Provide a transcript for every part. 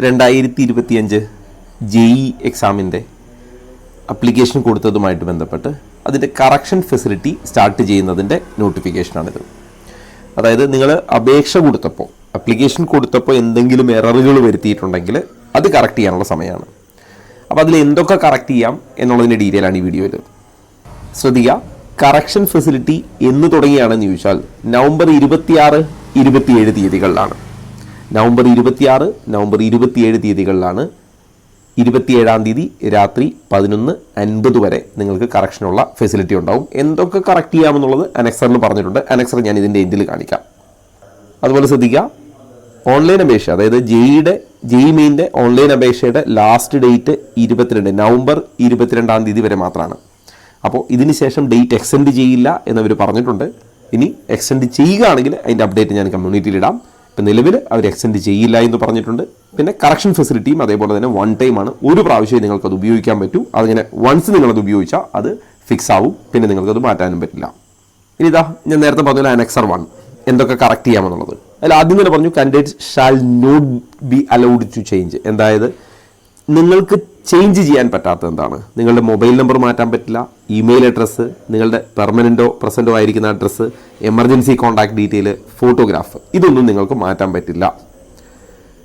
2025 JEE എക്സാമിൻ്റെ application കൊടുത്തതുമായിട്ട് ബന്ധപ്പെട്ട് അതിൻ്റെ കറക്ഷൻ ഫെസിലിറ്റി സ്റ്റാർട്ട് ചെയ്യുന്നതിൻ്റെ നോട്ടിഫിക്കേഷനാണിത്. അതായത് നിങ്ങൾ അപേക്ഷ കൊടുത്തപ്പോൾ, അപ്ലിക്കേഷൻ കൊടുത്തപ്പോൾ എന്തെങ്കിലും എററുകൾ വരുത്തിയിട്ടുണ്ടെങ്കിൽ അത് കറക്റ്റ് ചെയ്യാനുള്ള സമയമാണ്. അപ്പോൾ അതിൽ എന്തൊക്കെ കറക്റ്റ് ചെയ്യാം എന്നുള്ളതിൻ്റെ ഡീറ്റെയിലാണ് ഈ വീഡിയോയിൽ. ശ്രദ്ധിക്കുക, കറക്ഷൻ ഫെസിലിറ്റി എന്ന് തുടങ്ങിയാണെന്ന് ചോദിച്ചാൽ നവംബർ 26, 27 തീയതികളിലാണ്. നവംബർ 26, നവംബർ 27 തീയതികളിലാണ്. 27-ാം തീയതി രാത്രി 11:50 വരെ നിങ്ങൾക്ക് കറക്ഷനുള്ള ഫെസിലിറ്റി ഉണ്ടാവും. എന്തൊക്കെ കറക്റ്റ് ചെയ്യാമെന്നുള്ളത് അനക്സറിൽ പറഞ്ഞിട്ടുണ്ട്. അനക്സർ ഞാൻ ഇതിൻ്റെ എൻഡിൽ കാണിക്കാം. അതുപോലെ ശ്രദ്ധിക്കുക, ഓൺലൈൻ അപേക്ഷ, അതായത് JEE മെയിൻ്റെ ഓൺലൈൻ അപേക്ഷയുടെ ലാസ്റ്റ് ഡേറ്റ് 22 നവംബർ 22-ാം തീയതി വരെ മാത്രമാണ്. അപ്പോൾ ഇതിന് ശേഷം ഡേറ്റ് എക്സ്റ്റെൻഡ് ചെയ്യില്ല എന്നവർ പറഞ്ഞിട്ടുണ്ട്. ഇനി എക്സ്റ്റെൻഡ് ചെയ്യുകയാണെങ്കിൽ അതിൻ്റെ അപ്ഡേറ്റ് ഞാൻ കമ്മ്യൂണിറ്റിയിൽ ഇടാം. ഇപ്പം നിലവിൽ അവർ എക്സ്റ്റെൻഡ് ചെയ്യില്ല എന്ന് പറഞ്ഞിട്ടുണ്ട്. പിന്നെ കറക്ഷൻ ഫെസിലിറ്റിയും അതേപോലെ തന്നെ 1 ടൈമാണ്. ഒരു പ്രാവശ്യം നിങ്ങൾക്കത് ഉപയോഗിക്കാൻ പറ്റൂ. അതിങ്ങനെ വൺസ് നിങ്ങളത് ഉപയോഗിച്ചാൽ അത് ഫിക്സ് ആവും. പിന്നെ നിങ്ങൾക്കത് മാറ്റാനും പറ്റില്ല. ഇനി ഇതാ ഞാൻ നേരത്തെ പറഞ്ഞ അനക്സർ 1 എന്തൊക്കെ കറക്റ്റ് ചെയ്യാമെന്നുള്ളത്. അതിൽ ആദ്യം തന്നെ പറഞ്ഞു, candidate shall not be allowed to change. അതായത് നിങ്ങൾക്ക് ചേഞ്ച് ചെയ്യാൻ പറ്റാത്തത് എന്താണ്? നിങ്ങളുടെ മൊബൈൽ നമ്പർ മാറ്റാൻ പറ്റില്ല, ഇമെയിൽ അഡ്രസ്സ്, നിങ്ങളുടെ പെർമനൻറ്റോ പ്രസൻറ്റോ ആയിരിക്കുന്ന address, emergency contact detail, photograph, ഇതൊന്നും നിങ്ങൾക്ക് മാറ്റാൻ പറ്റില്ല.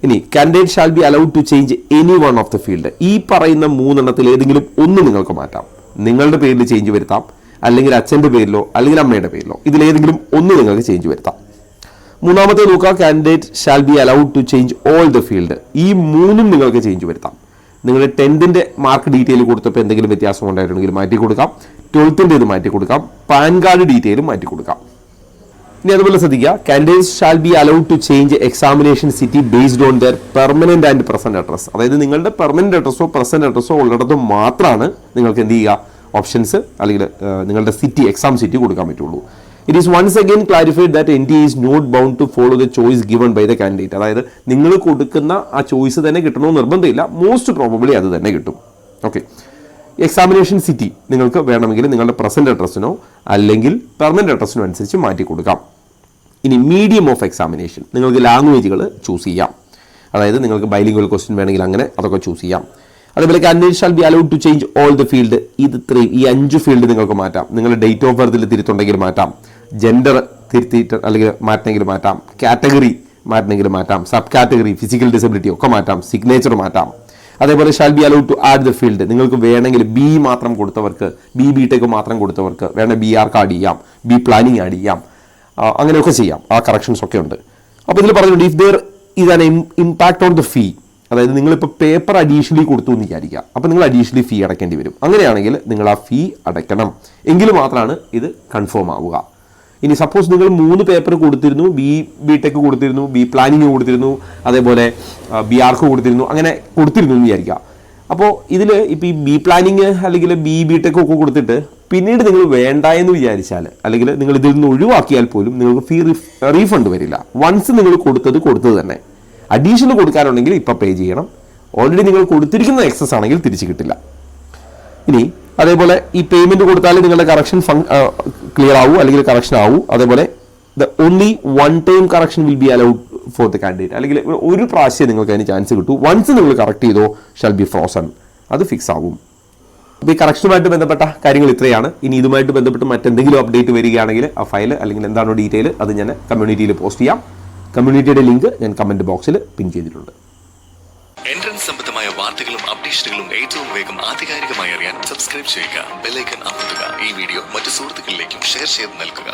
ഇനി candidate shall be allowed to change any one of the field. ഈ പറയുന്ന 3 എണ്ണത്തിൽ ഏതെങ്കിലും ഒന്ന് നിങ്ങൾക്ക് മാറ്റാം. നിങ്ങളുടെ പേരിൽ ചേഞ്ച് വരുത്താം, അല്ലെങ്കിൽ അച്ഛൻ്റെ പേരിലോ അല്ലെങ്കിൽ അമ്മയുടെ പേരിലോ, ഇതിലേതെങ്കിലും ഒന്ന് നിങ്ങൾക്ക് ചേഞ്ച് വരുത്താം. മൂന്നാമത്തെ നോക്കുക, candidate shall be allowed to change all the field. ഈ 3ഉം നിങ്ങൾക്ക് ചേഞ്ച് വരുത്താം. നിങ്ങളുടെ 10th മാർക്ക് ഡീറ്റെയിൽ കൊടുത്തപ്പോൾ എന്തെങ്കിലും വ്യത്യാസം ഉണ്ടായിട്ടുണ്ടെങ്കിൽ മാറ്റി കൊടുക്കാം. 12th മാറ്റി കൊടുക്കാം. പാൻ കാർഡ് ഡീറ്റെയിലും മാറ്റി കൊടുക്കാം. ഇനി അതുപോലെ ശ്രദ്ധിക്കുക, candidates shall be allowed to change examination city based on their permanent and present address. അതായത് നിങ്ങളുടെ പെർമനന്റ് അഡ്രസ്സോ പ്രസന്റ് അഡ്രസ്സോ ഉള്ളിടത്ത് മാത്രമാണ് നിങ്ങൾക്ക് എന്ത് ചെയ്യുക, ഓപ്ഷൻസ് അല്ലെങ്കിൽ നിങ്ങളുടെ സിറ്റി, എക്സാം സിറ്റി കൊടുക്കാൻ പറ്റുള്ളൂ. It is once again clarified that NT is not bound to follow the choice given by the candidate. അതായത് നിങ്ങൾ കൊടുക്കുന്ന ആ ചോയ്സ് തന്നെ കിട്ടണമെന്ന് നിർബന്ധമില്ല. മോസ്റ്റ് പ്രോബബിളി അത് തന്നെ കിട്ടും. ഓക്കെ, എക്സാമിനേഷൻ സിറ്റി നിങ്ങൾക്ക് വേണമെങ്കിൽ നിങ്ങളുടെ പ്രസന്റ് അഡ്രസ്സിനോ അല്ലെങ്കിൽ പെർമനന്റ് അഡ്രസ്സിനോ അനുസരിച്ച് മാറ്റി കൊടുക്കാം. ഇനി മീഡിയം ഓഫ് എക്സാമിനേഷൻ, നിങ്ങൾക്ക് ലാംഗ്വേജുകൾ ചൂസ് ചെയ്യാം. അതായത് നിങ്ങൾക്ക് ബൈലിംഗ്വൽ ക്വസ്റ്റ്യൻ വേണമെങ്കിൽ അങ്ങനെ അതൊക്കെ ചൂസ് ചെയ്യാം. അതേപോലെ candidate shall be allowed to change all the field. ഈ 5 ഫീൽഡ് നിങ്ങൾക്ക് മാറ്റാം. നിങ്ങളുടെ ഡേറ്റ് ഓഫ് ബർത്തിൽ തിരുത്തുണ്ടെങ്കിൽ മാറ്റാം, ജെൻഡർ തിരുത്തിയിട്ട് അല്ലെങ്കിൽ മാറ്റണമെങ്കിൽ മാറ്റാം, കാറ്റഗറി മാറ്റണമെങ്കിൽ മാറ്റാം, സബ് കാറ്റഗറി, ഫിസിക്കൽ ഡിസബിലിറ്റി ഒക്കെ മാറ്റാം, സിഗ്നേച്ചർ മാറ്റാം. അതേപോലെ shall be allowed to add the field. നിങ്ങൾക്ക് വേണമെങ്കിൽ B മാത്രം കൊടുത്തവർക്ക്, BTech മാത്രം കൊടുത്തവർക്ക് വേണമെങ്കിൽ BR ആഡ് ചെയ്യാം, B പ്ലാനിങ് ആഡ് ചെയ്യാം, അങ്ങനെയൊക്കെ ചെയ്യാം. ആ കറക്ഷൻസ് ഒക്കെ ഉണ്ട്. അപ്പോൾ ഇതിൽ പറഞ്ഞിട്ടുണ്ട്, if there is an impact on the ഫീ. അതായത് നിങ്ങളിപ്പോൾ പേപ്പർ അഡീഷണലി കൊടുത്തു എന്ന് വിചാരിക്കുക, അപ്പോൾ നിങ്ങൾ അഡീഷണലി ഫീ അടയ്ക്കേണ്ടി വരും. അങ്ങനെയാണെങ്കിൽ നിങ്ങൾ ആ ഫീ അടയ്ക്കണം. എങ്കിൽ മാത്രമാണ് ഇത് കൺഫേം ആവുക. ഇനി സപ്പോസ് നിങ്ങൾ 3 പേപ്പർ കൊടുത്തിരുന്നു, BTech കൊടുത്തിരുന്നു, B പ്ലാനിങ് കൊടുത്തിരുന്നു, അതേപോലെ BR കൊടുത്തിരുന്നു, അങ്ങനെ കൊടുത്തിരുന്നു എന്ന് വിചാരിക്കുക. അപ്പോൾ ഇതിൽ ഇപ്പോൾ ഈ B പ്ലാനിങ് അല്ലെങ്കിൽ BTech ഒക്കെ കൊടുത്തിട്ട് പിന്നീട് നിങ്ങൾ വേണ്ട എന്ന് വിചാരിച്ചാൽ, അല്ലെങ്കിൽ നിങ്ങൾ ഇതിൽ നിന്ന് ഒഴിവാക്കിയാൽ പോലും നിങ്ങൾക്ക് ഫീ റീഫണ്ട് വരില്ല. വൺസ് നിങ്ങൾ കൊടുത്തത് തന്നെ. അഡീഷണൽ കൊടുക്കാനുണ്ടെങ്കിൽ ഇപ്പം പേ ചെയ്യണം. ഓൾറെഡി നിങ്ങൾ കൊടുത്തിരിക്കുന്ന എക്സസ് ആണെങ്കിൽ തിരിച്ചു കിട്ടില്ല. ഇനി അതേപോലെ ഈ പേയ്മെന്റ് കൊടുത്താൽ നിങ്ങളുടെ കറക്ഷൻ ക്ലിയർ ആവൂ അല്ലെങ്കിൽ കറക്ഷൻ ആവൂ. അതേപോലെ the only 1 time correction will be allowed for the candidate. അല്ലെങ്കിൽ ഒരു പ്രാവശ്യം നിങ്ങൾക്ക് അതിന് ചാൻസ് കിട്ടൂ. വൺസ് നിങ്ങൾ കറക്റ്റ് ചെയ്തോ ഷാൽ ബി ഫ്രോസൺ, അത് ഫിക്സ് ആവും. അപ്പോൾ ഈ കറക്ഷനുമായിട്ട് ബന്ധപ്പെട്ട കാര്യങ്ങൾ ഇത്രയാണ്. ഇനി ഇതുമായിട്ട് ബന്ധപ്പെട്ട് മറ്റെന്തെങ്കിലും അപ്ഡേറ്റ് വരികയാണെങ്കിൽ ആ ഫയൽ അല്ലെങ്കിൽ എന്താണോ ഡീറ്റെയിൽ അത് ഞാൻ കമ്മ്യൂണിറ്റിയിൽ പോസ്റ്റ് ചെയ്യാം. കമ്മ്യൂണിറ്റിയുടെ ലിങ്ക് ഞാൻ കമന്റ് ബോക്സിൽ പിൻ ചെയ്തിട്ടുണ്ട്. എൻട്രൻസ് സംബന്ധമായ വാർത്തകളും അപ്ഡേഷനുകളും ഏറ്റവും വേഗം ആധികാരികമായി അറിയാൻ സബ്സ്ക്രൈബ് ചെയ്യുക, ബെൽ ഐക്കൺ അമർത്തുക. ഈ വീഡിയോ മറ്റു സുഹൃത്തുക്കളിലേക്കും ഷെയർ ചെയ്ത് നൽകുക.